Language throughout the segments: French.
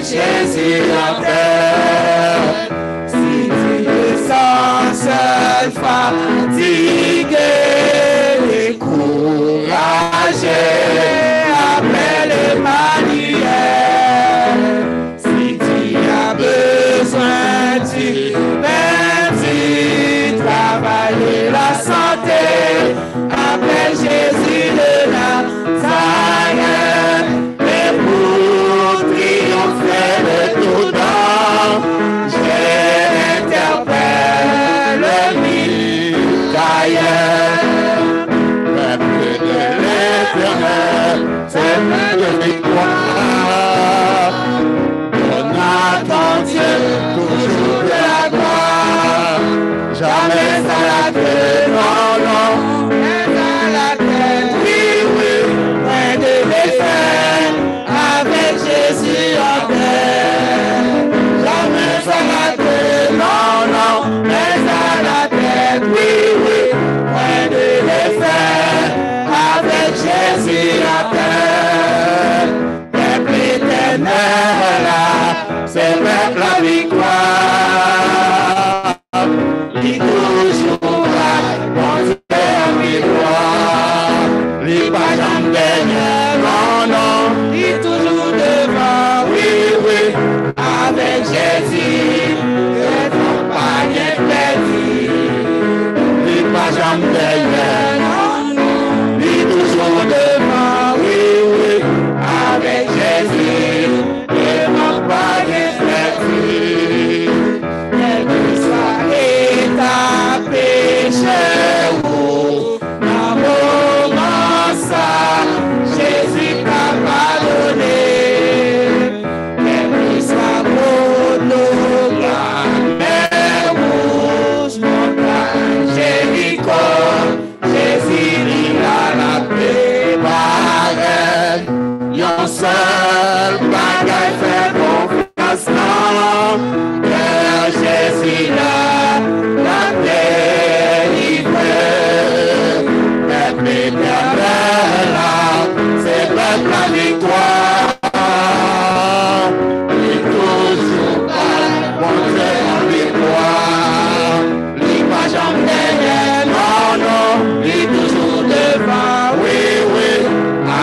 avec Jésus en terre. Si tu te sens seul, fatigué, découragé, appelle Emmanuel. Si tu as besoin du travail et la santé, appelle Jésus de Nazareth. Et pour triompher de tout danger, j'interpelle Michael. Peuple de l'Éternel, c'est plein de victoire. Donne à ton Dieu toujours de la gloire. Jamais à la tête, non, non, mais à la tête, oui, oui, loin de défaite, avec Jésus en terre. Jamais à la tête, non, non, mais à la tête, oui, oui, loin de défaite, avec Jésus en terre. Peuple éternel, c'est peuple la victoire. Il toujours là, bon Dieu en victoire. Il pas jamais derrière, non, non. Il toujours devant, oui, oui. Avec Jésus, que ton panier perdu. Il pas jamais derrière, non, non. Il toujours devant, oui, oui. Avec Jésus, que ton panier perdu. Quel que soit l'état péché ou dans moment ça, Jésus t'a pardonné. Quel que soit l'eau, la mer rouge, montagne, Jéricho, Jésus il a la préparé. Yon seul bagage fait confiance, non, que Jésus là, la délivré. Peuple éternel, c'est peuple la victoire. Il toujours pas, bon Dieu en victoire. Il pas jamais derrière, non, non, il toujours devant, oui, oui,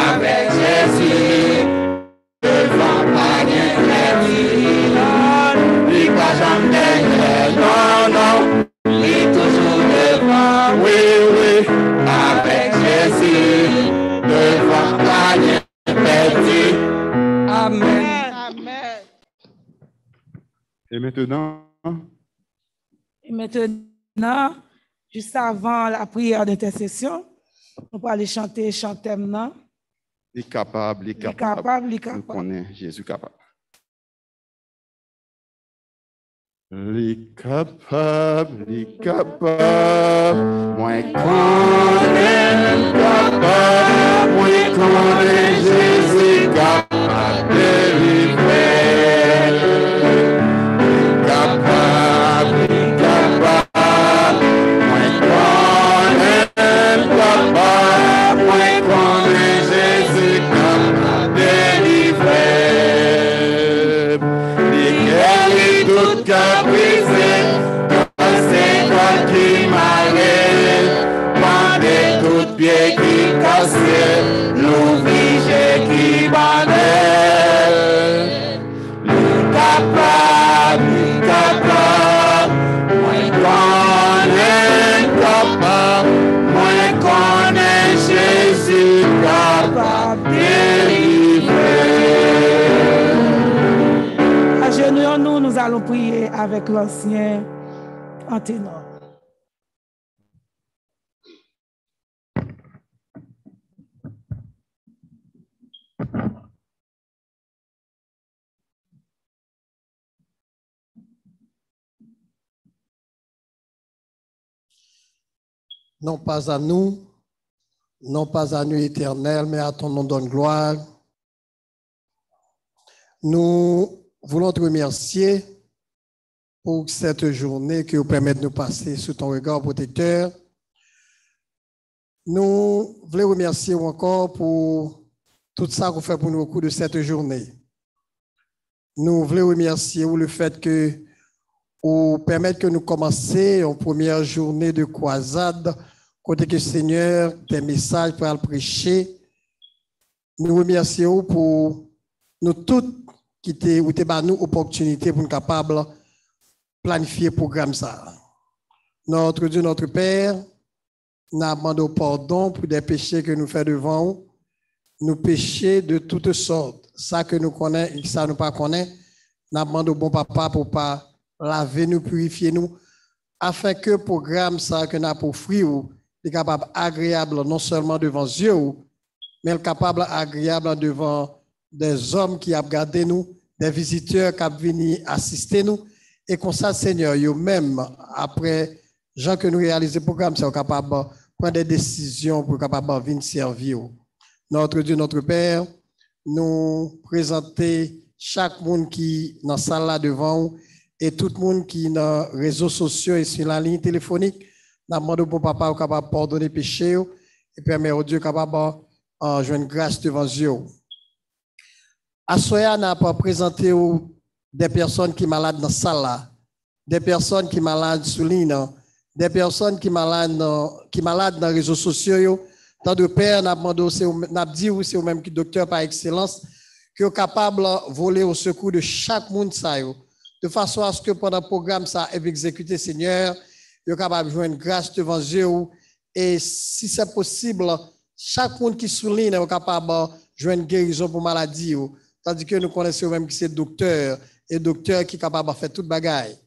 avec Jésus. Devant pas rien perdu, non, il pas jamais derrière, non, non, il toujours devant, oui, oui, avec Jésus, devant pas rien perdu. Amen. Amen. Et maintenant, juste avant la prière d'intercession, on peut aller chanter Chantez-moi. Il est capable, il est capable. Nous connaissons Jésus capable. Il est capable, moi connais capable, moi connais Jésus capable de délivrer. Capable, moi connais capable, moi connais Jésus capable de délivrer. Lesquels tout cœur brisé, quand c'est toi qui m'arrête, bandé tout pied qui cassé, l'ouvrier qui bandait. Capable, moi connais capable, moi connais Jésus capable de délivrer. Agenouillons-nous, nous allons prier avec l'ancien en ténor. Non pas à nous, Éternel, mais à ton nom donne gloire. Nous voulons te remercier pour cette journée qui nous permet de nous passer sous ton regard protecteur. Nous voulons remercier encore pour tout ça qu'on fait pour nous au cours de cette journée. nous voulons remercier le fait que vous permettez que nous commencions en première journée de croisade, côté que Seigneur, tes messages pour le prêcher. Nous remercions pour nous tous qui nous opportunité pour nous capables de planifier le programme ça. Notre Dieu, notre Père, nous demandons pardon pour des péchés que nous faisons devant vous. Nous péchons de toutes sortes. Ça que nous connaissons et ça que nous ne connaissons pas. Nous demandons au bon papa pour pas laver nous, purifier nous, afin que le programme ça que nous avons offert soit capable agréable non seulement devant Dieu, mais capable agréable devant des hommes qui ont regardé nous, des visiteurs qui ont venu assister nous. Et comme ça, Seigneur, même après gens que nous réalisons le programme, sont capables de prendre des décisions pour capable de venir servir. Notre Dieu, notre Père, nous présenter chaque monde qui est dans la salle là devant nous et tout le monde qui est dans les réseaux sociaux et sur la ligne téléphonique. Nous demandons pour papa capable de pardonner les péchés et permettre au Dieu capable de joindre grâce devant Dieu. À Soya, n'a pas présenté des personnes qui sont malades dans la salle là, des personnes qui sont malades sous l'île, des personnes qui sont malades dans les réseaux sociaux. Tant de père, n'a dit ou c'est même qui docteur par excellence, qui est capable de voler au secours de chaque monde, de façon à ce que pendant le programme, ça est exécuté, Seigneur, il est capable de joindre grâce devant Dieu. Et si c'est possible, chaque monde qui souligne est capable de joindre guérison pour maladie. Tandis que nous connaissons même qui c'est docteur, et docteur qui est capable de faire toute bagaille.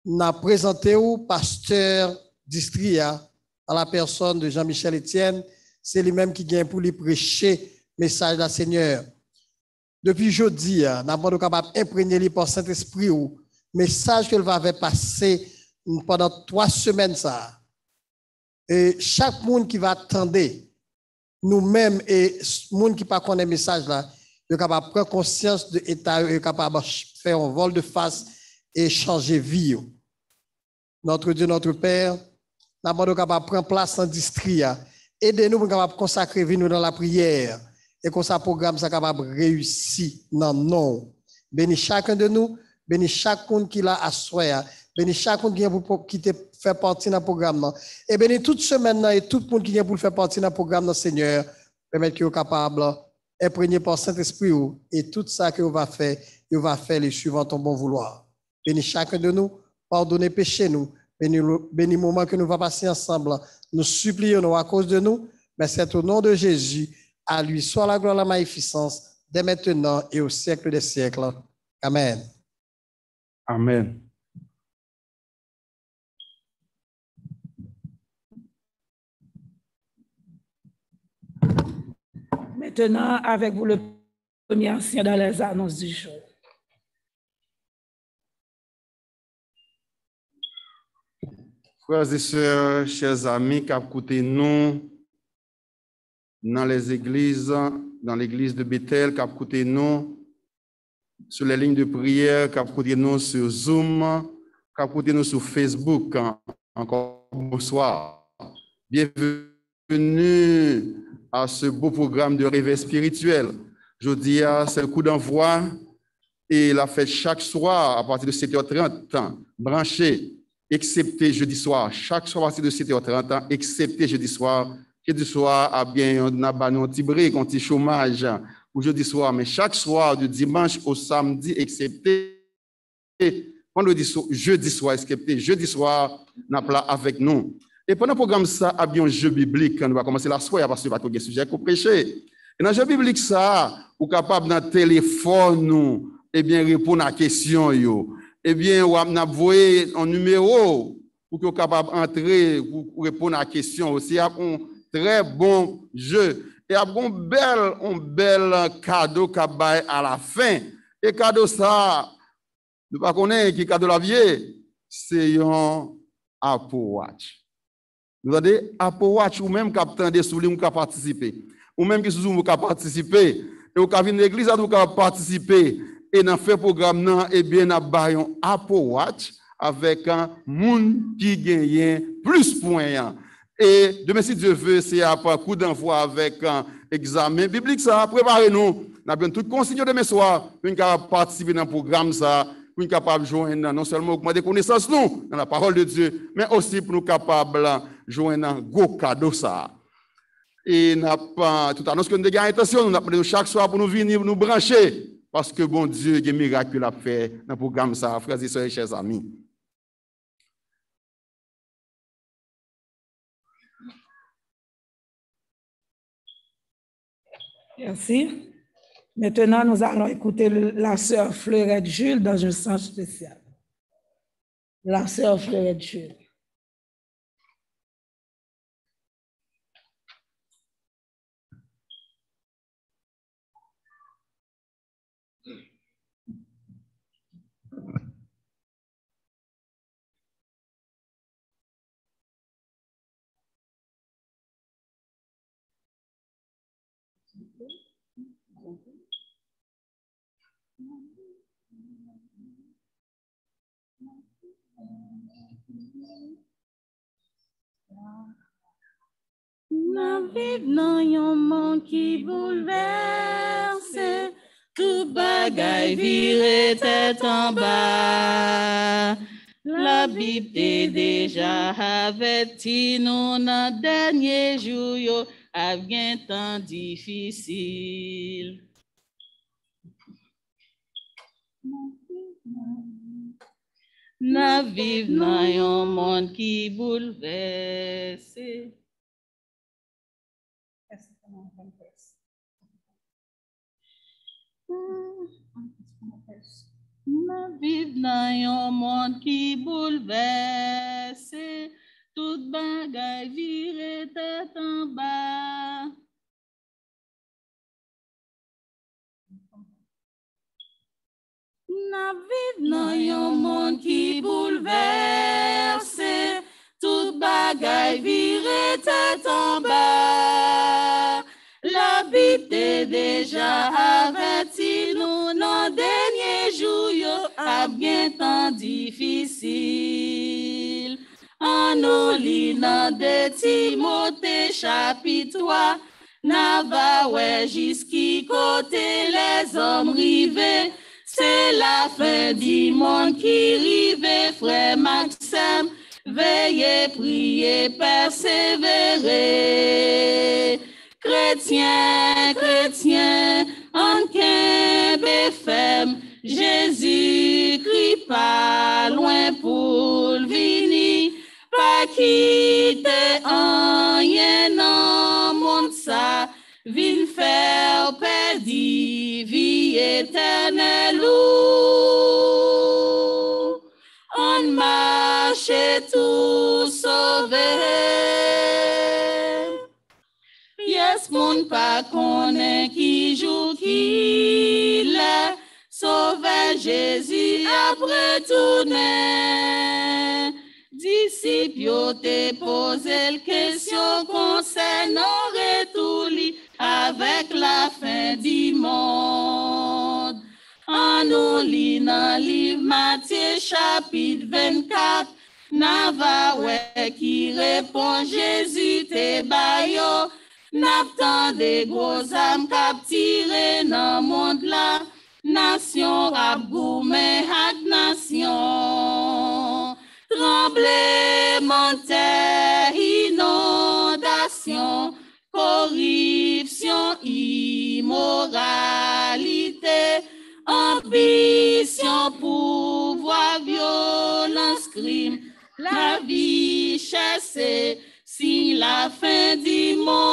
Nous avons présenté au pasteur d'Istria, à la personne de Jean-Michel Etienne, c'est lui-même qui vient pour lui prêcher le message du Seigneur. Depuis jeudi, nous avons capable d'imprégner par Saint-Esprit le message qu'il va passer pendant 3 semaines. Ça. Et chaque monde qui va attendre, nous-mêmes et le monde qui ne connaît pas le message, là, est capable de prendre conscience de l'état, est capable de faire un vol de face et changer vie. Notre Dieu, notre Père, nous sommes capables de prendre place en district. Aidez-nous pour consacrer nous dans la prière. Et comme ça, le programme est capable de réussir. Non. Bénis chacun de nous. Bénis chacun qui l'a assoya. Bénis chacun qui fait partie de programme. Et bénis toute semaine et tout le monde qui vient pour faire partie de programme, Seigneur. Permettre qu'il soit capable d'imprégner par Saint-Esprit. Et tout ça qu'il va faire, il va faire les suivants ton bon vouloir. Bénis chacun de nous. Pardonnez péché nous. Bénis le moment que nous allons passer ensemble. Nous supplions à cause de nous, mais c'est au nom de Jésus. À lui soit la gloire, la magnificence, dès maintenant et au siècle des siècles. Amen. Amen. Maintenant, avec vous, le premier ancien dans les annonces du jour. Frères et sœurs, chers amis, qui écoutez nous dans les églises, dans l'église de Bethel, qui écoutez nous sur les lignes de prière, qui écoutez nous sur Zoom, qui écoutez nous sur Facebook. Encore bonsoir. Bienvenue à ce beau programme de réveil spirituel. Je dis, c'est le coup d'envoi et la fête chaque soir à partir de 7h30, branché. Excepté jeudi soir, chaque soir à partir de 7h30, excepté jeudi soir. Jeudi soir, a bien un petit break, un petit chômage pour jeudi soir, mais chaque soir, du dimanche au samedi, excepté jeudi soir, excepté jeudi soir, n'a pas avec nous. Et pendant le programme, ça, a bien un jeu biblique, on va commencer la soirée parce que va trouver sujet pour prêcher. Et dans le jeu biblique, ça, vous êtes capable dans le téléphone, et bien répondre à la question, eh bien, on a envoyé un numéro pour que vous soyez capable d'entrer pour répondre à la question aussi. Il y a un très bon jeu. Et il y a un bel cadeau qui a à la fin. Et cadeau ça, nous ne connaissons pas qui cadeau la vie, c'est un Apple Watch. Vous avez Apple Watch ou même qui attendez sous lui, qui participer. Ou même qui sous vous qui participer. Et vous avez une église qui participer. Et dans ce programme, eh bien, nous avons un Apple Watch avec un monde qui gagne plus de points. Et demain, si Dieu veut, c'est après coup d'envoi avec un examen biblique. Ça, préparez-nous Nous avons tout consigné demain soir pour nous participer dans le programme, ça, pour nous capables de joindre non seulement augmenter connaissance nous dans la parole de Dieu, mais aussi pour nous capables de joindre un gros cadeau. Ça. Et nous avons tout annonce que nous avons intention, nous avons chaque soir pour nous venir nous brancher, parce que bon Dieu, il y a des miracles à faire dans le programme, ça, frères et sœurs et chers amis. Merci. Maintenant, nous allons écouter la sœur Fleurette Jules dans un sens spécial. La sœur Fleurette Jules. Nous vivons dans un monde qui bouleverse, tout bagaille viré tête en bas. La Bible est déjà averti nous dans dernier jour, yo avec un temps difficile. Nous vivons dans un monde qui bouleverse. Nous vivons dans un monde qui bouleverse, toute bagaille virée tête en bas. Nous vivons dans un monde qui bouleverse, toute bagaille virée tête en bas. La Bible est déjà averti nous dans dernier jour, yo a bien temps difficile. En nous lit dans 2 Timothée chapitre 3, n'a va ouais jusqu'y côté les hommes rivés. C'est la fin du monde qui rive, frère Maxime. Veillez, priez, persévérer. Chrétien, chrétien, en qu'un ferme, Jésus-Christ pas loin pour venir, pas quitter en rien dans monde ça, vin faire perdre vie éternelle. On marche tout sauvé. Yes, moun pa konnen qui joue qui l'est, sauver Jésus après tourner. Disciples yo te posé la question concernant retour li avec la fin du monde. En nous lit dans livre Matthieu chapitre 24, n'a va ouais qui répond Jésus te bayo. N'attend des gros âmes capturées dans le monde là, nation abgoumé ak nation. Tremblement de terre, inondation, corruption, immoralité, ambition, pouvoir, violence, crime, la vie chassée. Si la fin du monde,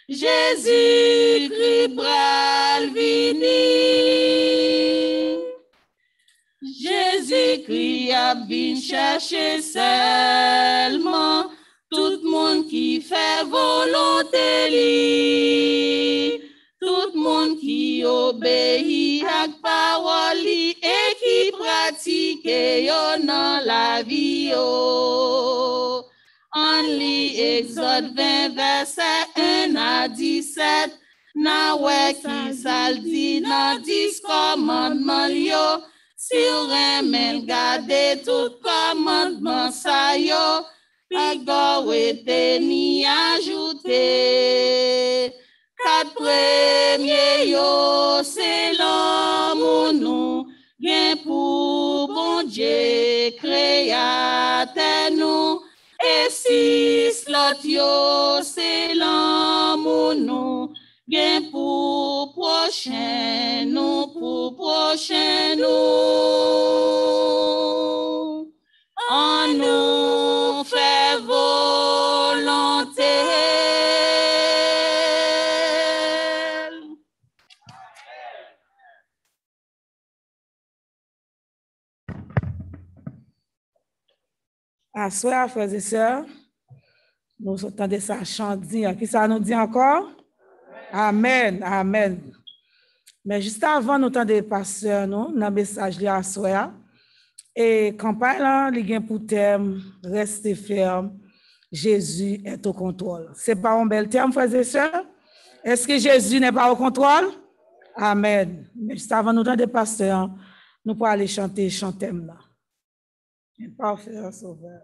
Jésus-Christ pral vini. Jésus-Christ a vin chercher seulement tout le monde qui fait volonté li. Tout le monde qui obéit à la parole et qui pratique yo dans la vie. En lit Exode 20, verset 1 à 17, na wè ki sal di nan 10 commandements yo, si ou remen gade tout commandement sa yo, pi go wete ni ajoute. quatre premiers yo, c'est l'amour nous, gen pour bon Dieu créateur nous. Et six l'autre yo, c'est l'amour nous, gen pour prochain nous, en nous fait volonté. Assoir, frères et sœurs, nous entendons ça chanter. Qui ça nous dit encore? Amen, amen. Mais juste avant, nous entendons pasteur, nous, dans le message de assoir. Et campagne là, il y a pour thème, restez ferme, Jésus est au contrôle. C'est pas un bel terme, frères et sœurs? Est-ce que Jésus n'est pas au contrôle? Amen. Mais juste avant, nous entendons pasteur, nous pouvons aller chanter thème là. Parfait, sauveur.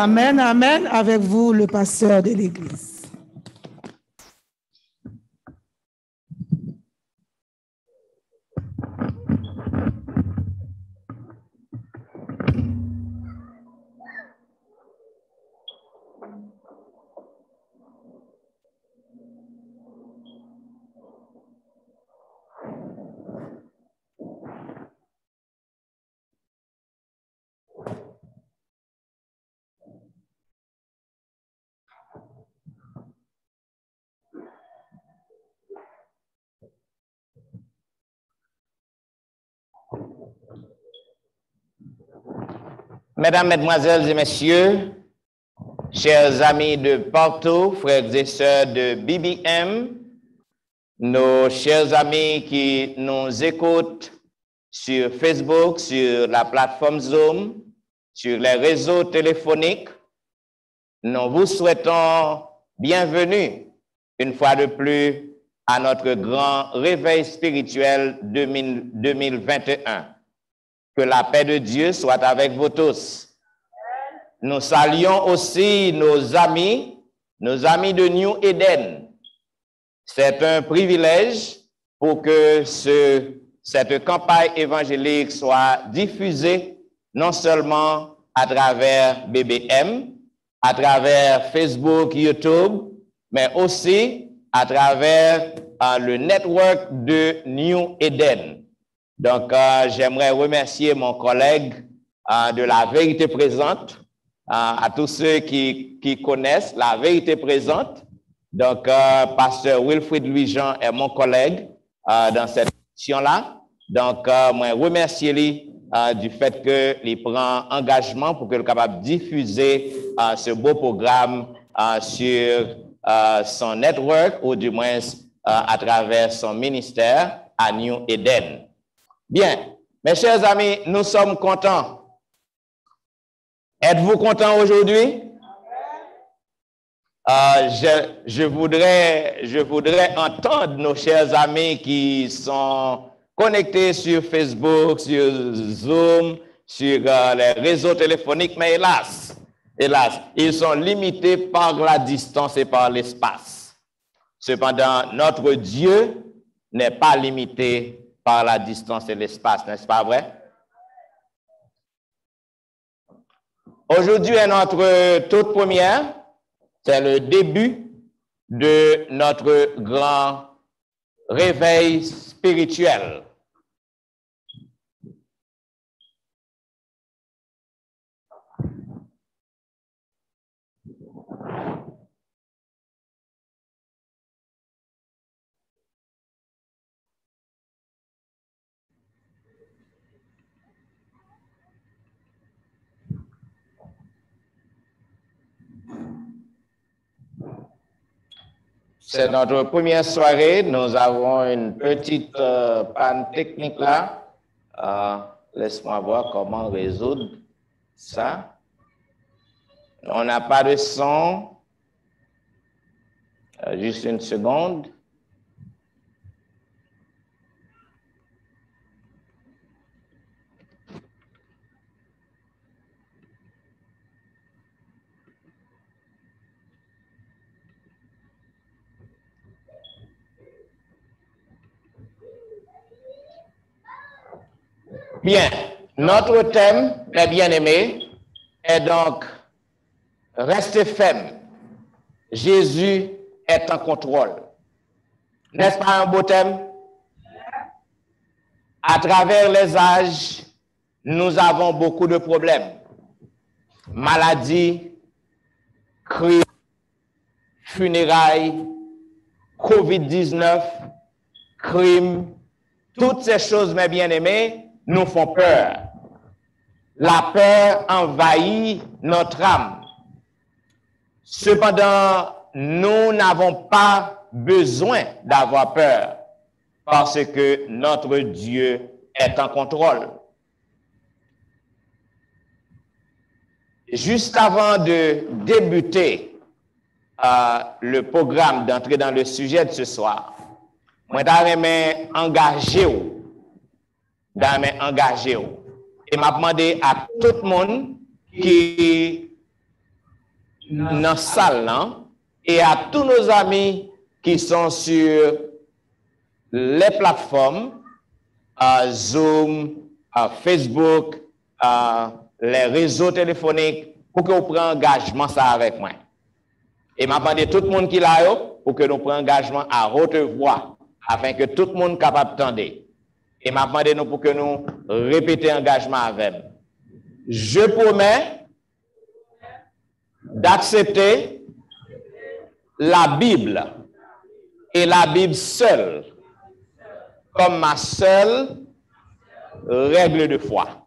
Amen, amen. Avec vous, le pasteur de l'Église. Mesdames, Mesdemoiselles et Messieurs, chers amis de partout, frères et sœurs de BBM, nos chers amis qui nous écoutent sur Facebook, sur la plateforme Zoom, sur les réseaux téléphoniques, nous vous souhaitons bienvenue une fois de plus à notre grand réveil spirituel 2021. Que la paix de Dieu soit avec vous tous. Nous saluons aussi nos amis nos amis de New Eden. C'est un privilège pour que cette campagne évangélique soit diffusée non seulement à travers BBM, à travers Facebook, YouTube, mais aussi à travers le network de New Eden. Donc, j'aimerais remercier mon collègue de la vérité présente, à tous ceux qui connaissent la vérité présente. Donc, pasteur Wilfrid Louis-Jean est mon collègue dans cette mission-là. Donc, moi, remercier lui du fait qu'il prend engagement pour qu'il soit capable de diffuser ce beau programme sur son network, ou du moins à travers son ministère à New Eden. Bien, mes chers amis, nous sommes contents. Êtes-vous contents aujourd'hui? Je voudrais entendre nos chers amis qui sont connectés sur Facebook, sur Zoom, sur les réseaux téléphoniques, mais hélas, ils sont limités par la distance et par l'espace. Cependant, notre Dieu n'est pas limité par la distance et l'espace, n'est-ce pas vrai? Aujourd'hui est notre toute première. C'est le début de notre grand réveil spirituel. C'est notre première soirée. Nous avons une petite panne technique là. Laisse-moi voir comment résoudre ça. On n'a pas de son. Juste une seconde. Bien, notre thème, mes bien-aimés, est donc « Restez ferme, Jésus est en contrôle ». N'est-ce pas un beau thème? À travers les âges, nous avons beaucoup de problèmes. Maladies, crises, funérailles, COVID-19, crimes, toutes ces choses, mes bien-aimés, nous font peur. La peur envahit notre âme. Cependant, nous n'avons pas besoin d'avoir peur parce que notre Dieu est en contrôle. Juste avant de débuter le programme, d'entrer dans le sujet de ce soir, moi, j'aimerais engager et m'a demandé à tout le monde qui est dans la salle et à tous nos amis qui sont sur les plateformes Zoom, Facebook, les réseaux téléphoniques pour que vous preniez engagement ça avec moi. Et m'a demandé tout le monde qui est là pour que nous prenions engagement à haute voix afin que tout le monde soit capable d'entendre. Et m'a demandé nous pour que nous répétions engagement avec. Je promets d'accepter la Bible et la Bible seule comme ma seule règle de foi.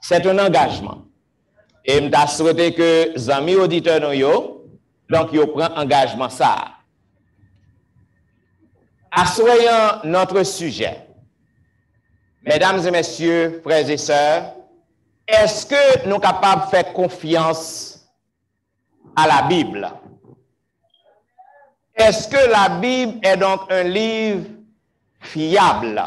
C'est un engagement. Et je souhaite que les amis auditeurs donc ils prennent engagement ça. Assoyons notre sujet. Mesdames et messieurs, frères et sœurs, est-ce que nous sommes capables de faire confiance à la Bible? Est-ce que la Bible est donc un livre fiable?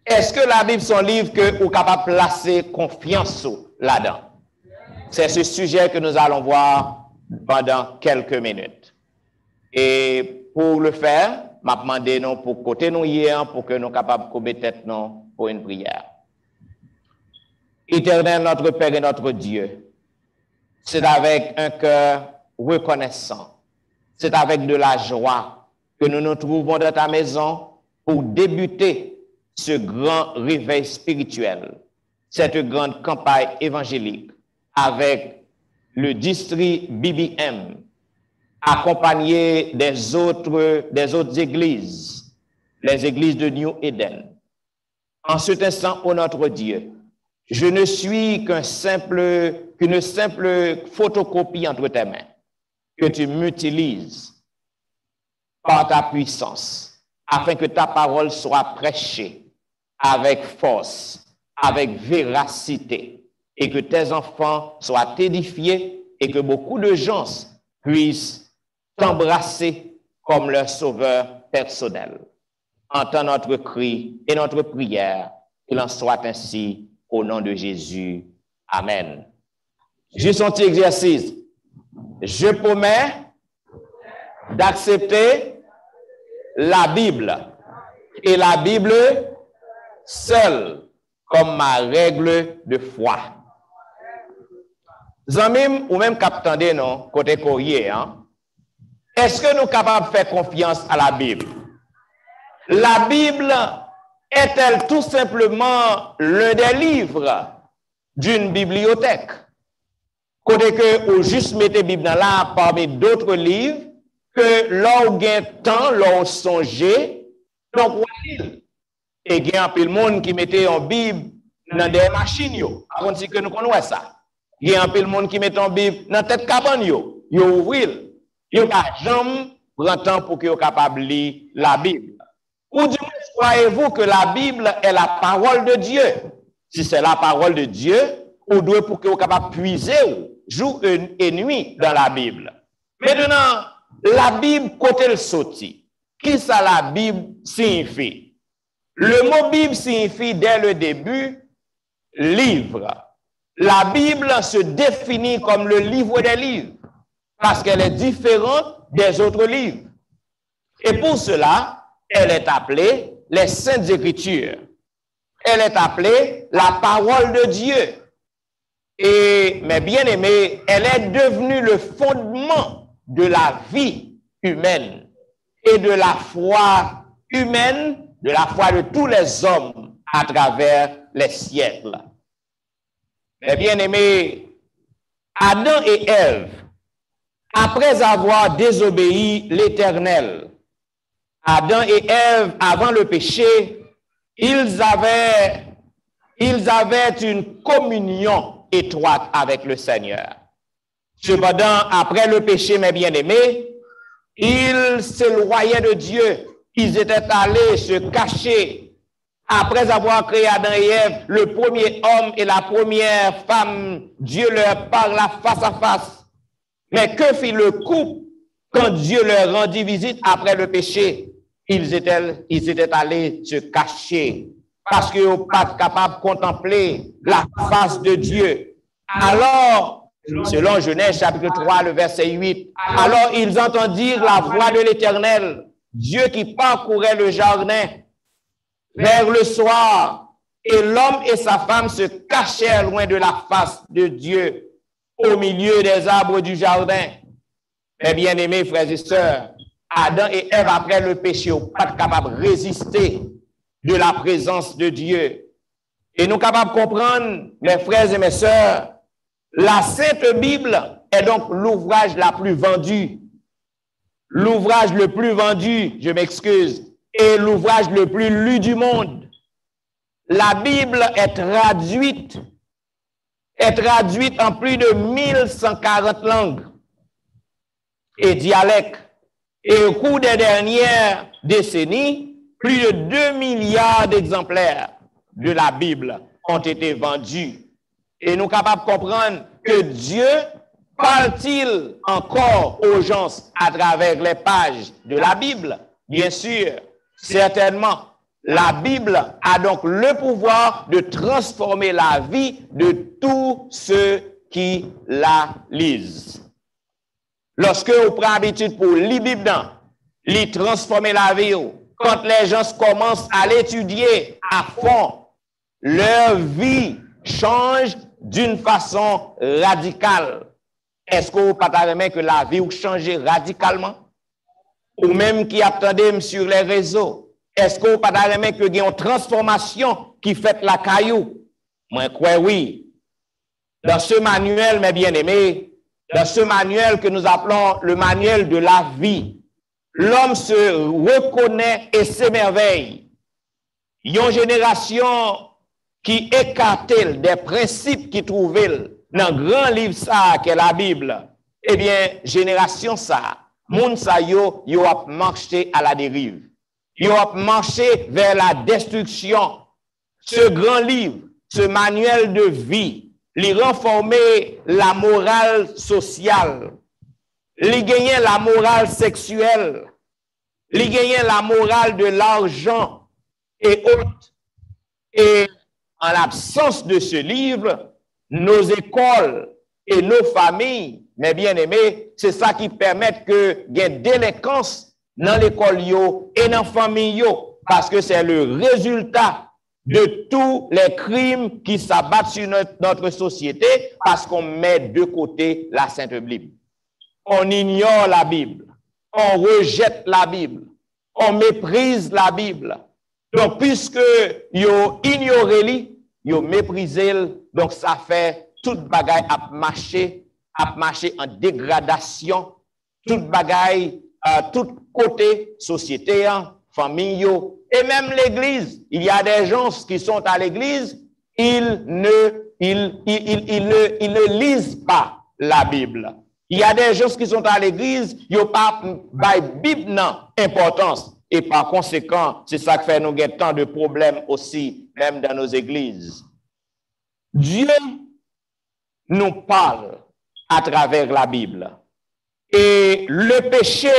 Est-ce que la Bible est un livre que vous êtes capable de placer confiance là-dedans? C'est ce sujet que nous allons voir pendant quelques minutes. Et pour le faire, m'a demandé nous pour côté nous hier pour que nous capables de tête nous pour une prière. Éternel notre Père et notre Dieu, c'est avec un cœur reconnaissant, c'est avec de la joie que nous nous trouvons dans ta maison pour débuter ce grand réveil spirituel, cette grande campagne évangélique avec le district BBM, accompagné des autres églises, les églises de New Eden. En cet instant, ô notre Dieu, je ne suis qu'une simple photocopie entre tes mains, que tu m'utilises par ta puissance, afin que ta parole soit prêchée avec force, avec véracité, et que tes enfants soient édifiés, et que beaucoup de gens puissent t'embrasser comme leur sauveur personnel. Entends notre cri et notre prière, qu'il en soit ainsi au nom de Jésus. Amen. Juste un petit exercice. Je promets d'accepter la Bible et la Bible seule comme ma règle de foi. Zamim ou même captandé non côté courrier, hein? Est-ce que nous sommes capables de faire confiance à la Bible? La Bible est-elle tout simplement l'un des livres d'une bibliothèque? Côté que ou juste mettez Bible là parmi d'autres livres que l'on gagne temps, l'on songer, donc et il y a un peu de monde qui mettait en Bible dans des machines yo. On dit que nous connaissons ça. Il y a un peu de monde qui met en Bible dans tête cabane yo. Yo will. Yo pas jamais prend temps pour que yo capable lire la Bible. Ou du moins croyez-vous que la Bible est la parole de Dieu? Si c'est la parole de Dieu, on doit pour que vous capable puiser jour et nuit dans la Bible. Maintenant, la Bible côté le sorti. Qui ça la Bible signifie? Le mot Bible signifie dès le début livre. La Bible se définit comme le livre des livres parce qu'elle est différente des autres livres. Et pour cela, elle est appelée les Saintes Écritures. Elle est appelée la parole de Dieu. Et, mes bien-aimés, elle est devenue le fondement de la vie humaine et de la foi humaine, de la foi de tous les hommes à travers les siècles. Mes bien-aimés, Adam et Ève, après avoir désobéi l'Éternel, Adam et Ève, avant le péché, ils avaient une communion étroite avec le Seigneur. Cependant, après le péché, mes bien-aimés, ils s'éloignaient de Dieu. Ils étaient allés se cacher. Après avoir créé Adam et Ève, le premier homme et la première femme, Dieu leur parla face à face. Mais que fit le couple quand Dieu leur rendit visite après le péché? Ils étaient allés se cacher parce qu'ils n'étaient pas capables de contempler la face de Dieu. Alors, selon Genèse chapitre 3, le verset 8, alors ils entendirent la voix de l'Éternel, Dieu qui parcourait le jardin vers le soir, et l'homme et sa femme se cachèrent loin de la face de Dieu, au milieu des arbres du jardin. Mes bien-aimés frères et sœurs, Adam et Ève, après le péché, n'ont pas capables de résister de la présence de Dieu. Et nous sommes capables de comprendre, mes frères et mes sœurs, la Sainte Bible est donc l'ouvrage la plus vendu. L'ouvrage le plus vendu, je m'excuse, et l'ouvrage le plus lu du monde. La Bible est traduite en plus de 1140 langues et dialectes. Et au cours des dernières décennies, plus de 2 milliards d'exemplaires de la Bible ont été vendus. Et nous sommes capables de comprendre que Dieu parle-t-il encore aux gens à travers les pages de la Bible? Bien sûr, certainement. La Bible a donc le pouvoir de transformer la vie de tous ceux qui la lisent. lorsque vous prenez habitude pour lire la Bible, lui transformer la vie, quand les gens commencent à l'étudier à fond, leur vie change d'une façon radicale. Est-ce que vous partagez que la vie change radicalement? Ou même qui attendez sur les réseaux, est-ce que vous partagez que il y a une transformation qui fait la caillou? Moi, crois oui. Dans ce manuel, mes bien-aimés, dans ce manuel que nous appelons le manuel de la vie, l'homme se reconnaît et s'émerveille. Il y a une génération qui écartait des principes qui trouvaient dans le grand livre ça qu'est la Bible. Eh bien, génération ça, moun sa yo a marché à la dérive. Yo a marché vers la destruction. Ce grand livre, ce manuel de vie, il renformait la morale sociale. Il gagnait la morale sexuelle. Il gagnait la morale de l'argent et autres. Et en l'absence de ce livre, nos écoles et nos familles, mes bien-aimés, c'est ça qui permet que il y ait délinquance dans l'école et dans la famille parce que c'est le résultat de tous les crimes qui s'abattent sur notre société parce qu'on met de côté la Sainte Bible. On ignore la Bible, on rejette la Bible, on méprise la Bible. Donc, puisque yo ignoré, yo méprisé, donc ça fait toute bagaille à marcher en dégradation, toute bagaille à tout côté, société, famille, et même l'église. Il y a des gens qui sont à l'église, ils ne lisent pas la Bible. Il y a des gens qui sont à l'église, ils n'ont pas la Bible non importance. Et par conséquent, c'est ça qui fait nous gagner tant de problèmes aussi, même dans nos églises. Dieu nous parle à travers la Bible. Et le péché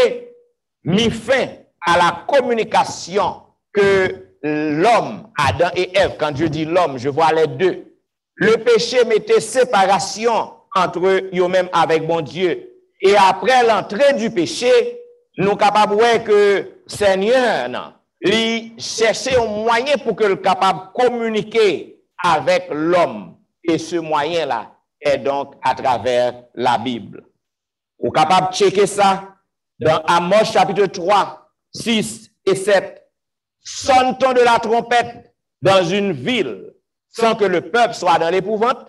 mit fin à la communication que l'homme, Adam et Ève, quand je dis l'homme, je vois les deux. Le péché mettait séparation entre eux-mêmes avec bon Dieu. Et après l'entrée du péché, nous sommes capables de voir que Seigneur, il cherchait un moyen pour que le capable de communiquer avec l'homme. Et ce moyen-là est donc à travers la Bible. Vous êtes capable de checker ça dans Amos chapitre 3, 6 et 7. Sonne-t-on de la trompette dans une ville sans que le peuple soit dans l'épouvante?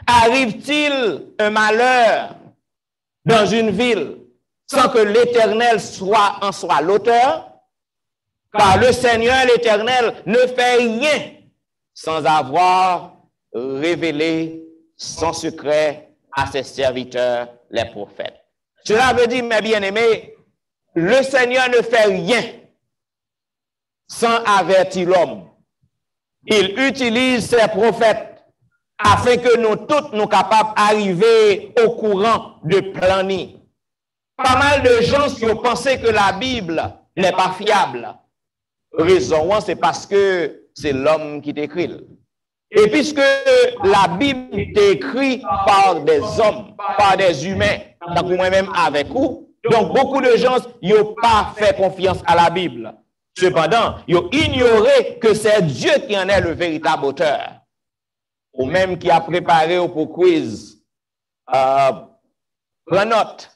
Arrive-t-il un malheur dans une ville sans que l'Éternel en soit l'auteur? Car le Seigneur, l'Éternel, ne fait rien sans avoir révélé son secret à ses serviteurs, les prophètes. Cela veut dire, mes bien-aimés, le Seigneur ne fait rien sans avertir l'homme. Il utilise ses prophètes afin que nous tous nous capables d'arriver au courant de planning. Pas mal de gens qui ont pensé que la Bible n'est pas fiable. Raison, c'est parce que c'est l'homme qui t'écrit. Et puisque la Bible est écrite par des hommes, par des humains, donc moi-même avec vous, donc beaucoup de gens n'ont pas fait confiance à la Bible. Cependant, ils ont ignoré que c'est Dieu qui en est le véritable auteur. Ou même qui a préparé pour quiz. Prends note.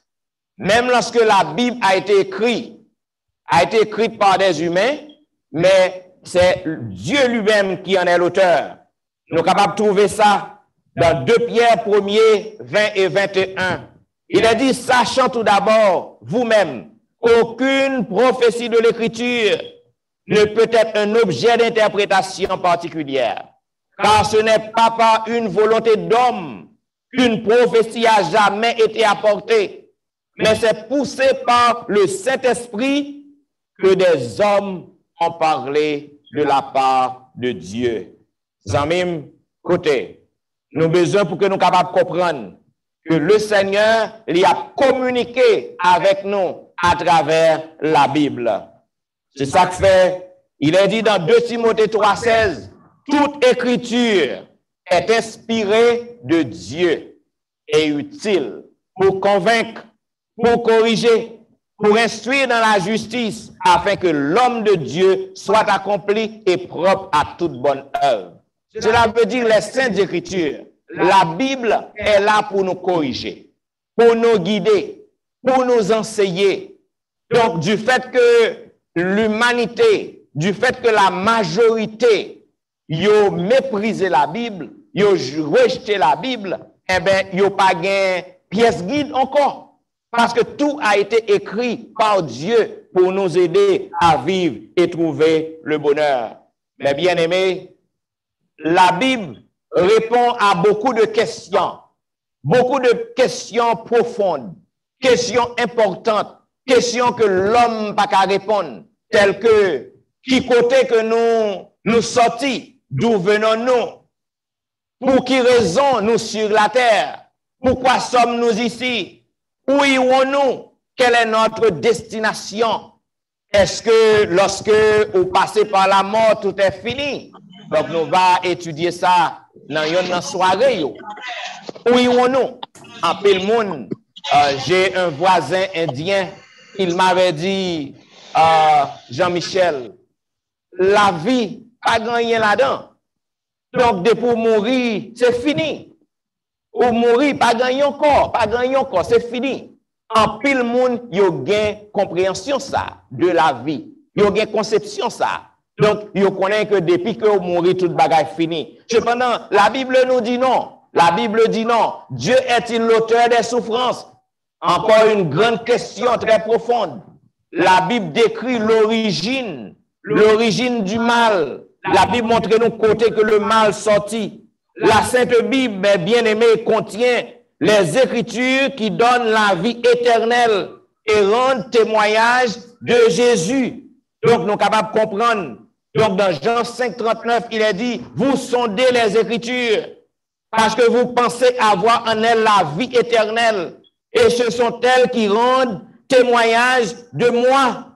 Même lorsque la Bible a été écrite par des humains, mais c'est Dieu lui-même qui en est l'auteur. Nous sommes capables de trouver ça dans 2 Pierre 1er, 20 et 21. Il a dit, sachant tout d'abord, vous-même, qu'aucune prophétie de l'Écriture ne peut être un objet d'interprétation particulière, car ce n'est pas par une volonté d'homme qu'une prophétie a jamais été apportée, mais c'est poussé par le Saint-Esprit que des hommes ont parlé de la part de Dieu. Zamim, côté, nous avons besoin pour que nous soyons capables de comprendre que le Seigneur lui a communiqué avec nous à travers la Bible. C'est ça que fait, il est dit dans 2 Timothée 3,16, toute écriture est inspirée de Dieu et utile pour convaincre, pour corriger, pour instruire dans la justice, afin que l'homme de Dieu soit accompli et propre à toute bonne œuvre. Cela veut dire les Saintes Écritures. La Bible est là pour nous corriger, pour nous guider, pour nous enseigner. Donc, du fait que l'humanité, du fait que la majorité, yo méprisé la Bible, yo rejeté la Bible, eh bien, yo pas gain pièce guide encore. Parce que tout a été écrit par Dieu pour nous aider à vivre et trouver le bonheur. Mais bien aimés, la Bible répond à beaucoup de questions profondes, questions importantes, questions que l'homme n'a qu'à répondre, telles que qui côté que nous sortis, d'où venons-nous, pour qui raison nous sur la terre, pourquoi sommes-nous ici, où irons-nous, quelle est notre destination, est-ce que lorsque vous passez par la mort, tout est fini? Donc nous allons étudier ça dans une soirée. Où irons-nous? En pile monde, j'ai un voisin indien, il m'avait dit, Jean-Michel, la vie, pas gagné là-dedans. Donc, pour mourir, c'est fini. Ou mourir, pas gagné encore, c'est fini. En pile monde, yo gain compréhension ça, de la vie. Yo gain conception ça. Donc, yo connaît que depuis que vous mourrez, toute bagaille fini. Cependant, la Bible nous dit non. La Bible dit non. Dieu est-il l'auteur des souffrances? Encore une grande question très profonde. La Bible décrit l'origine du mal. La Bible montre nous côté que le mal sortit. La Sainte Bible, bien aimée, contient les Écritures qui donnent la vie éternelle et rendent témoignage de Jésus. Donc, nous sommes capables de comprendre. Donc, dans Jean 5, 39, il est dit, vous sondez les Écritures parce que vous pensez avoir en elles la vie éternelle. Et ce sont elles qui rendent témoignage de moi.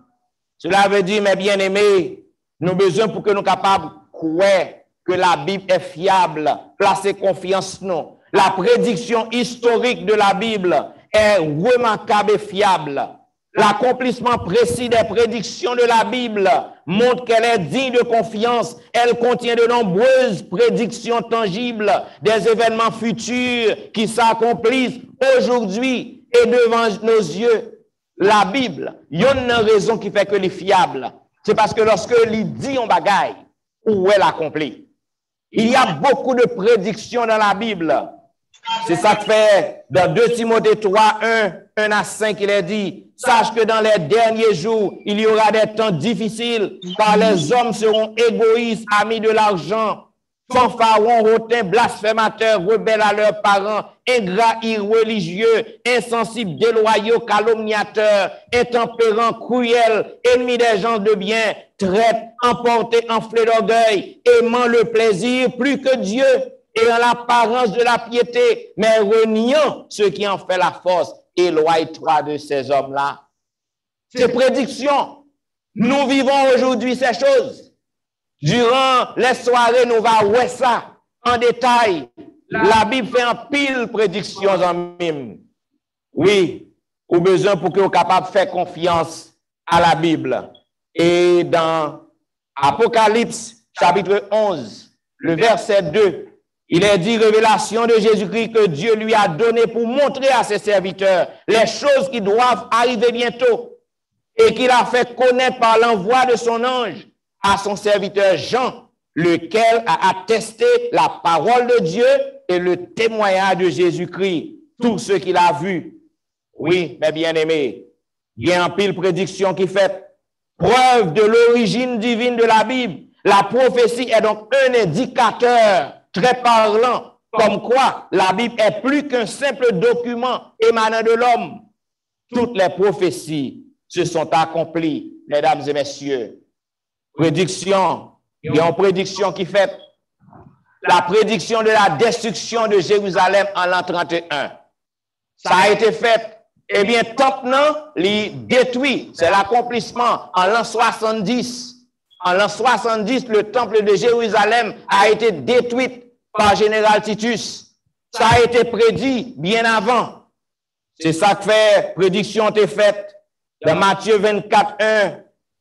Cela veut dire, mes bien-aimés, nous avons besoin pour que nous soyons capables de croire que la Bible est fiable, placer confiance en nous. La prédiction historique de la Bible est remarquable et fiable. L'accomplissement précis des prédictions de la Bible montre qu'elle est digne de confiance. Elle contient de nombreuses prédictions tangibles des événements futurs qui s'accomplissent aujourd'hui et devant nos yeux. La Bible, il y a une raison qui fait que elle est fiable. C'est parce que lorsque elle dit en bagaille, où elle accomplit. Il y a beaucoup de prédictions dans la Bible. C'est ça que fait dans 2 Timothée 3, 1 à 5, il est dit, sache que dans les derniers jours, il y aura des temps difficiles, car les hommes seront égoïstes, amis de l'argent, fanfarons, hautains, blasphémateurs, rebelles à leurs parents, ingrats, irreligieux, insensibles, déloyaux, calomniateurs, intempérants, cruels, ennemis des gens de bien, traîtres, emportés, enflés d'orgueil, aimant le plaisir plus que Dieu, ayant l'apparence de la piété, mais reniant ce qui en fait la force. Éloigne-toi de ces hommes-là. Ces prédictions, nous vivons aujourd'hui ces choses. Durant les soirées, nous allons voir ça en détail. La Bible fait un pile prédictions en mime. Oui, au besoin pour que vous soyez capable de faire confiance à la Bible. Et dans Apocalypse, chapitre 11, le verset 2, il est dit révélation de Jésus-Christ que Dieu lui a donné pour montrer à ses serviteurs les choses qui doivent arriver bientôt et qu'il a fait connaître par l'envoi de son ange à son serviteur Jean, lequel a attesté la parole de Dieu et le témoignage de Jésus-Christ, tout ce qu'il a vu. Oui, mes bien-aimés, il y a un pile prédiction qui fait preuve de l'origine divine de la Bible. La prophétie est donc un indicateur très parlant, comme quoi la Bible est plus qu'un simple document émanant de l'homme. Toutes les prophéties se sont accomplies, mesdames et messieurs. Prédiction, il y a une prédiction qui fait la prédiction de la destruction de Jérusalem en l'an 31. Ça a été fait, eh bien, maintenant, il détruit, c'est l'accomplissement en l'an 70. En l'an 70, le temple de Jérusalem a été détruit par général Titus. Ça a été prédit bien avant. C'est ça que fait, prédiction est faite dans Matthieu 24, 1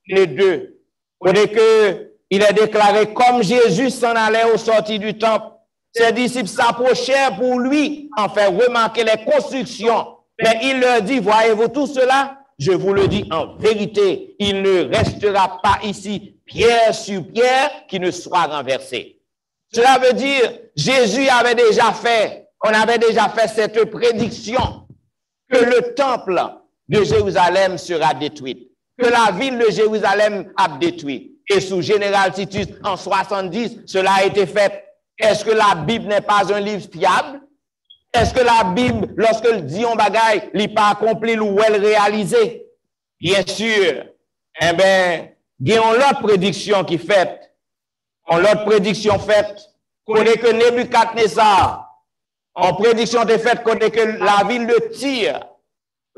et 2. Côté que il est déclaré comme Jésus s'en allait au sortir du temple, ses disciples s'approchèrent pour lui en faire remarquer les constructions. Mais il leur dit, voyez-vous tout cela? Je vous le dis en vérité, il ne restera pas ici pierre sur pierre qui ne soit renversée. Cela veut dire, Jésus avait déjà fait, on avait déjà fait cette prédiction que le temple de Jérusalem sera détruit, que la ville de Jérusalem a détruit. Et sous Général Titus en 70, cela a été fait. Est-ce que la Bible n'est pas un livre fiable? Est-ce que la Bible, lorsqu'elle dit un bagaille, n'est pas accompli ou elle réalisé? Bien sûr. Eh bien, il y a une autre prédiction qui fait. L'autre prédiction faite, connaît que Nebuchadnezzar, en prédiction de fait, connaît que la ville de Tyr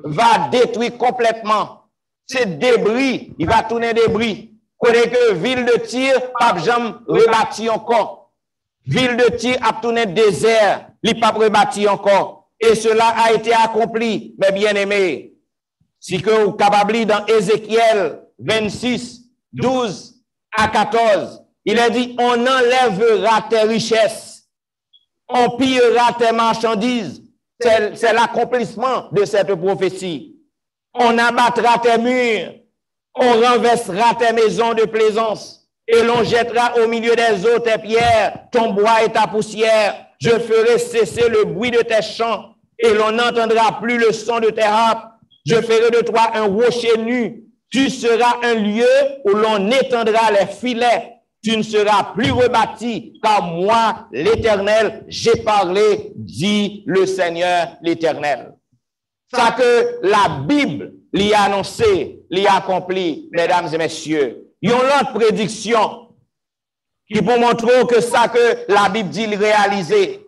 va détruire complètement. C'est débris, il va tourner débris. Connaît que ville de Tyr, pas jamais rebâti encore. Ville de Tyr a tourné désert, il n'est pas rebâti encore. Et cela a été accompli, mes bien-aimés. Si que vous capable dans Ézéchiel 26, 12 à 14, il a dit, on enlèvera tes richesses, on pillera tes marchandises. C'est l'accomplissement de cette prophétie. On abattra tes murs, on renversera tes maisons de plaisance. Et l'on jettera au milieu des eaux tes pierres, ton bois et ta poussière. Je ferai cesser le bruit de tes chants, et l'on n'entendra plus le son de tes harpes. Je ferai de toi un rocher nu. Tu seras un lieu où l'on étendra les filets. Tu ne seras plus rebâti, car moi, l'Éternel, j'ai parlé, dit le Seigneur l'Éternel. Ça que la Bible l'y a annoncé, l'y a accompli, mesdames et messieurs. Il y a une autre prédiction qui pour montrer que ça que la Bible dit réaliser.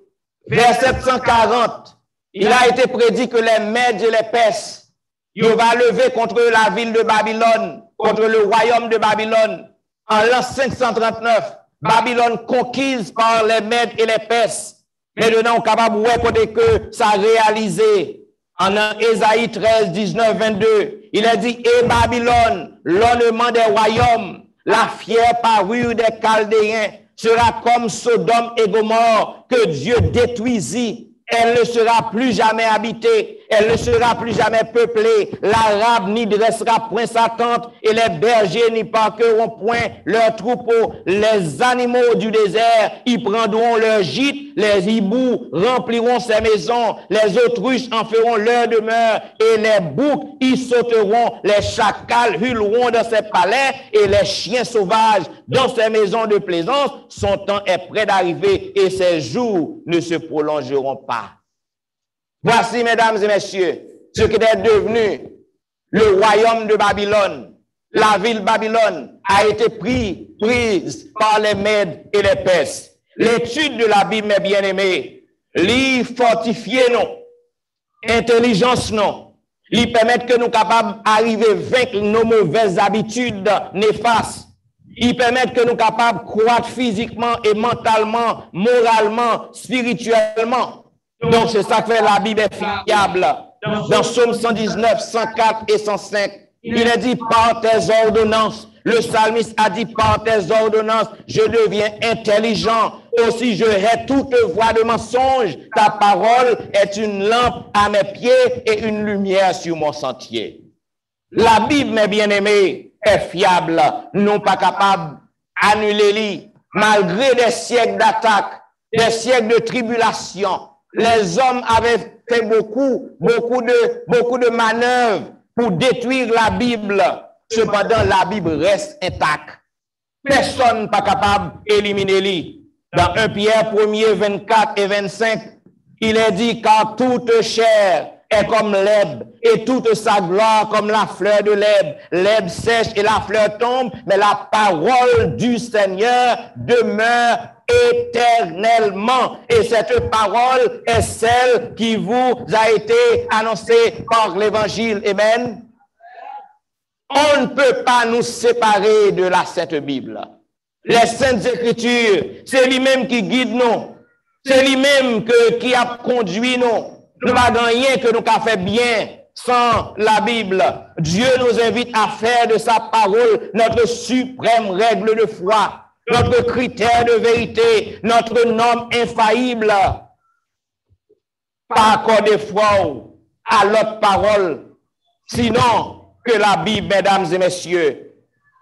Verset 140, il a été prédit que les Mèdes et les Perses, ils vont lever contre la ville de Babylone, contre le royaume de Babylone. En l'an 539, Babylone conquise par les Mèdes et les Perses. Maintenant, on est capable de voir que ça a réalisé. En Ésaïe 13, 19, 22, il a dit, et Babylone, l'ornement des royaumes, la fière parure des Chaldéens, sera comme Sodome et Gomorrhe, que Dieu détruisit. Elle ne sera plus jamais habitée, elle ne sera plus jamais peuplée. L'Arabe n'y dressera point sa tente, et les bergers n'y parqueront point leurs troupeaux. Les animaux du désert y prendront leur gîte, les hiboux rempliront ses maisons, les autruches en feront leur demeure, et les boucs y sauteront, les chacals hurleront dans ses palais, et les chiens sauvages dans ses maisons de plaisance. Son temps est près d'arriver, et ses jours ne se prolongeront pas. Voici, mesdames et messieurs, ce qui est devenu le royaume de Babylone. La ville Babylone a été prise par les Mèdes et les Perses. L'étude de la Bible, mes bien-aimés, l'y fortifier non, intelligence non, l'y permettre que nous capables d'arriver à vaincre nos mauvaises habitudes néfastes. Il permet que nous sommes capables de croître physiquement et mentalement, moralement, spirituellement. Donc, c'est ça que fait la Bible est fiable. Dans Psaume 119, 104 et 105, il est dit par tes ordonnances. Le psalmiste a dit par tes ordonnances, je deviens intelligent. Aussi, je hais toute voie de mensonge. Ta parole est une lampe à mes pieds et une lumière sur mon sentier. La Bible, mes bien-aimés, est fiable, non pas capable d'annuler, malgré des siècles d'attaques, des siècles de tribulation. Les hommes avaient fait beaucoup de manœuvres pour détruire la Bible. Cependant, la Bible reste intacte. Personne n'est pas capable d'éliminer. Dans 1 Pierre 1er, 24 et 25, il est dit, car toute chair est comme l'herbe, et toute sa gloire comme la fleur de l'herbe. L'herbe sèche et la fleur tombe, mais la parole du Seigneur demeure éternellement. Et cette parole est celle qui vous a été annoncée par l'Évangile. Amen. On ne peut pas nous séparer de la Sainte Bible. Les Saintes Écritures, c'est lui-même qui guide nous. C'est lui-même qui a conduit nous. Nous n'avons rien que nous avons fait bien sans la Bible. Dieu nous invite à faire de sa parole notre suprême règle de foi, notre critère de vérité, notre norme infaillible. Pas accorder foi à l'autre parole, sinon que la Bible, mesdames et messieurs.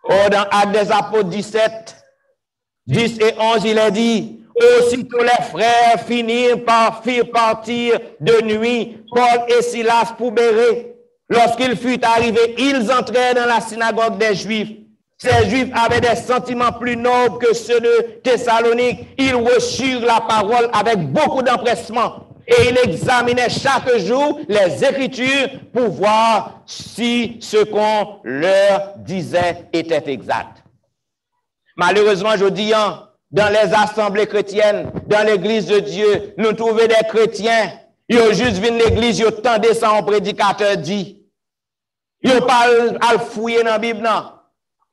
Dans Actes des Apôtres 17, 10 et 11, il est dit, aussitôt les frères firent partir de nuit Paul et Silas pour Bérée. Lorsqu'il fut arrivé, ils entrèrent dans la synagogue des Juifs. Ces Juifs avaient des sentiments plus nobles que ceux de Thessalonique. Ils reçurent la parole avec beaucoup d'empressement et ils examinaient chaque jour les Écritures pour voir si ce qu'on leur disait était exact. Malheureusement, je dis, dans les assemblées chrétiennes, dans l'église de Dieu, nous trouvons des chrétiens, ils ont juste vu l'église, ils tendent ça en prédicateur dit. Ils n'ont pas à fouiller dans la Bible, non.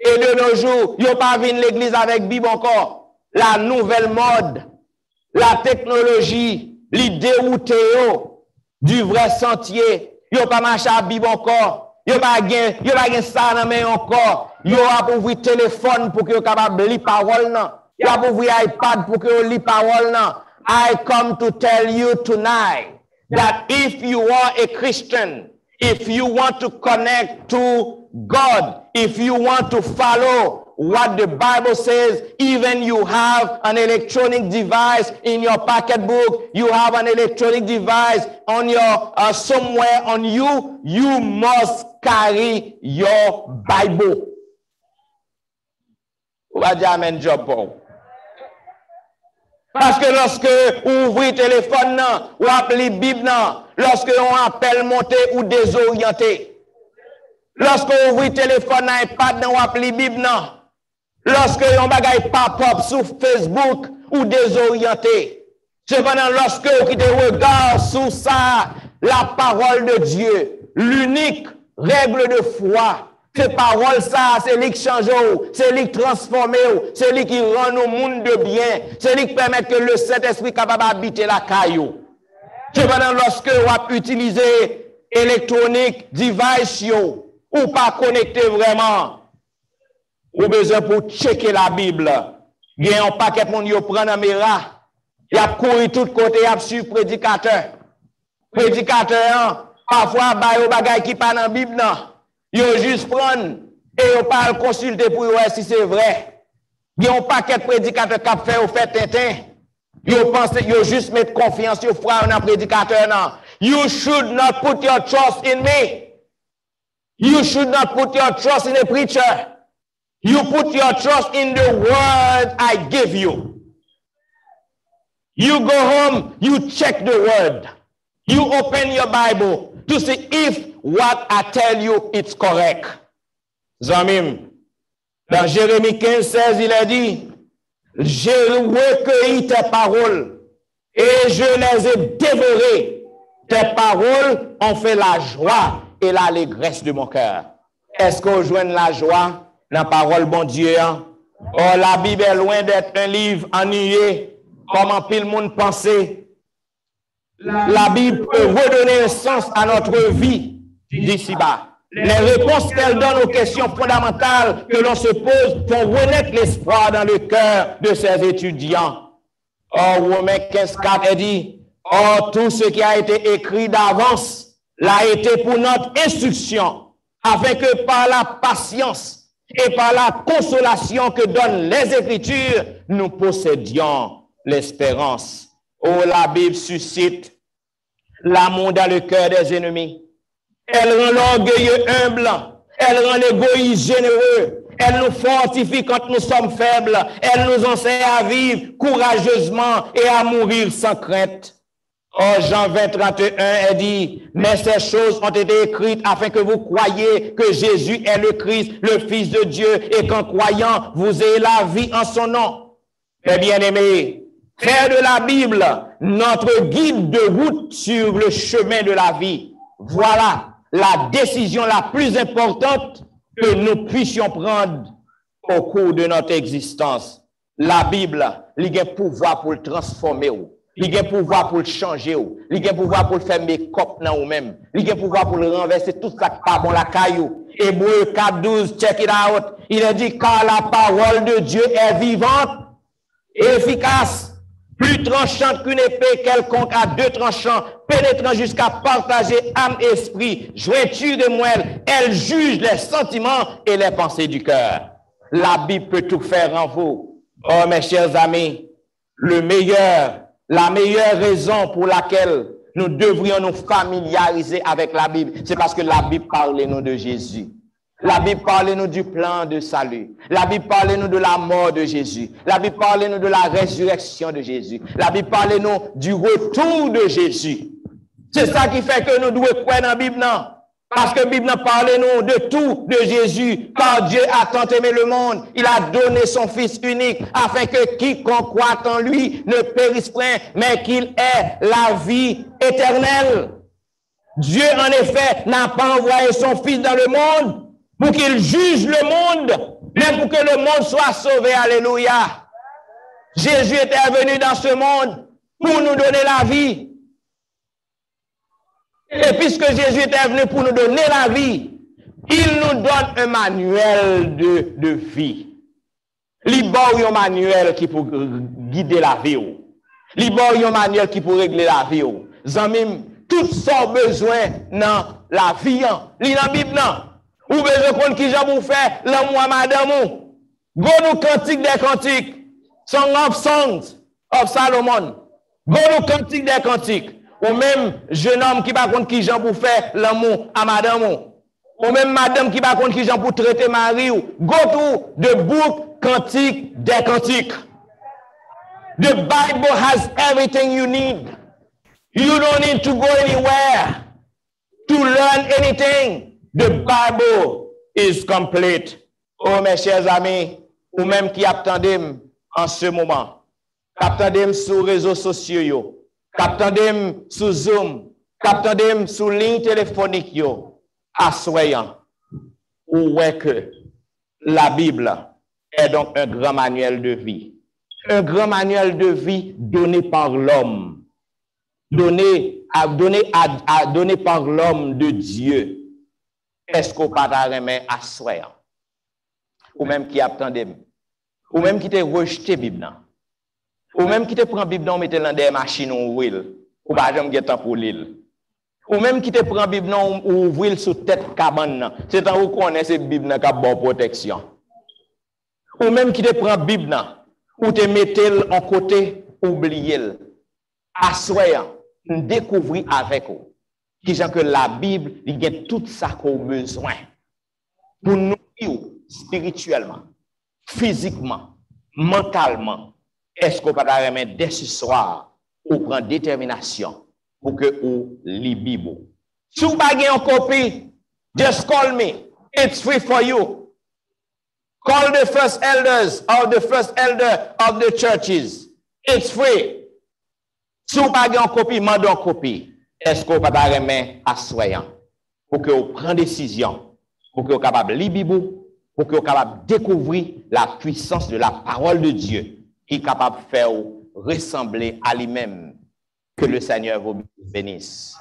Et de nos jours, ils n'ont pas vu l'église avec Bible encore. La nouvelle mode, la technologie, l'idée du vrai sentier. Ils n'ont pas marché à la Bible encore. Ils n'ont pas gagné ça dans la main encore. Ils n'ont pas ouvert téléphone pour qu'ils soient capables de lire parole, non. Ils n'ont pas ouvert iPad pour qu'ils lire parole, non. I come to tell you tonight that if you are a Christian, if you want to connect to God, if you want to follow what the Bible says, even you have an electronic device in your pocketbook, you have an electronic device on your somewhere on you, you must carry your Bible. On va dire amen job pour. Parce que lorsque vous ouvrez le téléphone, ou appelez la Bible, lorsque on appelle monter ou désorienté, lorsque vous ouvrez le téléphone, iPad, ou appelez la Bible, lorsque on bagaille pop-up sur Facebook ou désorienté, cependant lorsque vous quittez regard sur ça, la parole de Dieu, l'unique règle de foi, ces paroles, ça, c'est lui qui change, c'est lui qui transforme, c'est lui qui rend au monde de bien, c'est lui qui permet que le Saint-Esprit capable d'habiter la caillou. Cependant, lorsque vous utilisez électronique, device, ou pas connecté vraiment, vous avez besoin pour checker la Bible. Il y a un paquet de monde qui prend la caméra, il a couru tout côté, il a suivi prédicateur. Prédicateur, parfois, il y a des bagages qui pas dans la Bible, non. Ils juste prendre et ils pas consulter pour voir si c'est vrai. Il y a un paquet de prédicateurs qui fait au fait tintin. Ils pensent qu'ils juste mettre confiance sur frère dans prédicateur non. You should not put your trust in me. You should not put your trust in a preacher. You put your trust in the word I give you. You go home, you check the word. You open your Bible to see if what I tell you it's correct. Zamim, dans Jérémie 15, 16, il a dit, j'ai recueilli tes paroles et je les ai dévorées. Tes paroles ont fait la joie et l'allégresse de mon cœur. Est-ce qu'on joint la joie dans la parole, bon Dieu? Oh, la Bible est loin d'être un livre ennuyé, comme en pile monde pensait. La Bible peut redonner un sens à notre vie d'ici-bas. Les réponses qu'elle donne aux questions fondamentales que l'on se pose font renaître l'espoir dans le cœur de ses étudiants. Or, Romains 15:4 est dit, or, tout ce qui a été écrit d'avance l'a été pour notre instruction, afin que par la patience et par la consolation que donnent les Écritures, nous possédions l'espérance. Oh, la Bible suscite l'amour dans le cœur des ennemis. Elle rend l'orgueilleux humble. Elle rend l'égoïste généreux. Elle nous fortifie quand nous sommes faibles. Elle nous enseigne à vivre courageusement et à mourir sans crainte. Oh, Jean 20:31 est dit, mais ces choses ont été écrites afin que vous croyiez que Jésus est le Christ, le Fils de Dieu, et qu'en croyant, vous ayez la vie en son nom. Mes bien-aimés, faire de la Bible notre guide de route sur le chemin de la vie. Voilà la décision la plus importante que nous puissions prendre au cours de notre existence. La Bible, il a un pouvoir pour le transformer. Il a pouvoir pour le changer. Il a pouvoir pour le faire make-up dans vous-même. Il a pouvoir pour le renverser tout ça qui pas bon la caillou. Hébreux 4:12, check it out. Il a dit car la parole de Dieu est vivante et efficace, plus tranchante qu'une épée quelconque à 2 tranchants, pénétrant jusqu'à partager âme et esprit, jointure de moelle. Elle juge les sentiments et les pensées du cœur. La Bible peut tout faire en vous. Oh, mes chers amis, la meilleure raison pour laquelle nous devrions nous familiariser avec la Bible, c'est parce que la Bible parle-nous de Jésus. La Bible parle-nous du plan de salut. La Bible parle-nous de la mort de Jésus. La Bible parle-nous de la résurrection de Jésus. La Bible parle-nous du retour de Jésus. C'est ça qui fait que nous devons croire dans la Bible, non? Parce que la Bible parle-nous de tout de Jésus. Car Dieu a tant aimé le monde, il a donné son Fils unique, afin que quiconque croit en lui ne périsse point, mais qu'il ait la vie éternelle. Dieu, en effet, n'a pas envoyé son Fils dans le monde pour qu'il juge le monde, mais pour que le monde soit sauvé. Alléluia. Jésus était venu dans ce monde pour nous donner la vie. Et puisque Jésus était venu pour nous donner la vie, il nous donne un manuel de vie. Il y a un manuel qui pour guider la vie. Il y a un manuel qui pour régler la vie. Zamim, tout ça besoin dans la vie. Il y a la Bible. Ou besoin qu'on qui j'en vous fait l'amour à madame. Go nous cantique des cantiques. Song of Songs of Solomon. Go nous cantique des cantiques. Ou même jeune homme qui va contre qui j'en pour faire l'amour à madame. Ou même madame qui va contre qui j'en pour traiter mari. Go to the book cantique des cantiques. The Bible has everything you need. You don't need to go anywhere to learn anything. The Bible is complete. Oh mes chers amis, ou même qui attendez en ce moment, attendez sur les réseaux sociaux, attendez sur Zoom, attendez sur ligne téléphonique, assoyant, ou est que la Bible est donc un grand manuel de vie. Un grand manuel de vie donné par l'homme, donné par l'homme de Dieu. Est-ce qu'on pas remettre à soi? Ou même qui attendait, ou même qui t'a rejeté Bible, ou même qui te prend Bible dans mettre dans des machines ou ouvrir, ou pas jamais get temps pour l'île. Ou même qui te prend Bible ou ouvrir sous tête cabane, c'est tant vous connaissez Bible qui a bonne protection. Ou même qui te prend Bible ou te mettez en côté, oubliez le. Assoyant, découvrir avec vous. Qui que la Bible, il y a tout ça qu'on a besoin pour nous spirituellement, physiquement, mentalement. Est-ce qu'on peut remettre dès ce soir ou prendre détermination pour que vous lisez la Bible? Si vous n'avez pas une copie, just call me. It's free for you. Call the first elders or the first elder of the churches. It's free. Si vous n'avez pas une copie, demandez une copie. Est-ce qu'on peut remettre à soyant pour que vous preniez décision, pour que vous soyez capable de lire la Bible, pour que vous soyez capable de découvrir la puissance de la parole de Dieu qui est capable de faire ressembler à lui-même. Que le Seigneur vous bénisse.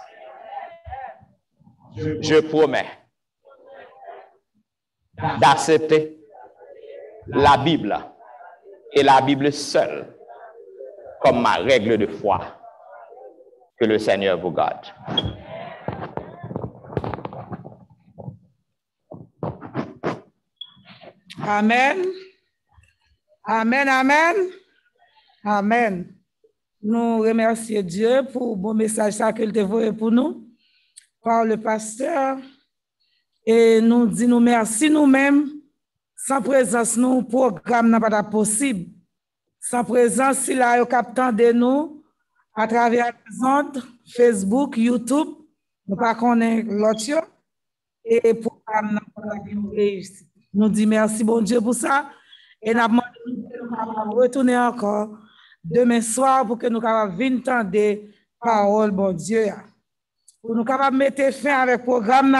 Je promets d'accepter la Bible et la Bible seule comme ma règle de foi. Que le Seigneur vous garde. Amen. Amen, amen. Amen. Nous remercions Dieu pour le bon message qu'il a envoyé pour nous par le pasteur. Et nous disons merci nous-mêmes. Sans présence, nous, le programme n'a pas possible. Sans présence, il a eu captant de nous à travers les ondes, Facebook, YouTube, nous ne connaissons pas l'autre. Et pour nous disons merci, bon Dieu, pour ça. Et nous demandons de retourner encore demain soir pour que nous puissions entendre des paroles, bon Dieu. Pour nous capables mettre fin avec le programme,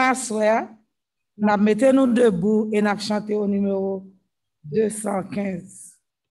nous mettons nous debout et nous chantons au numéro 215.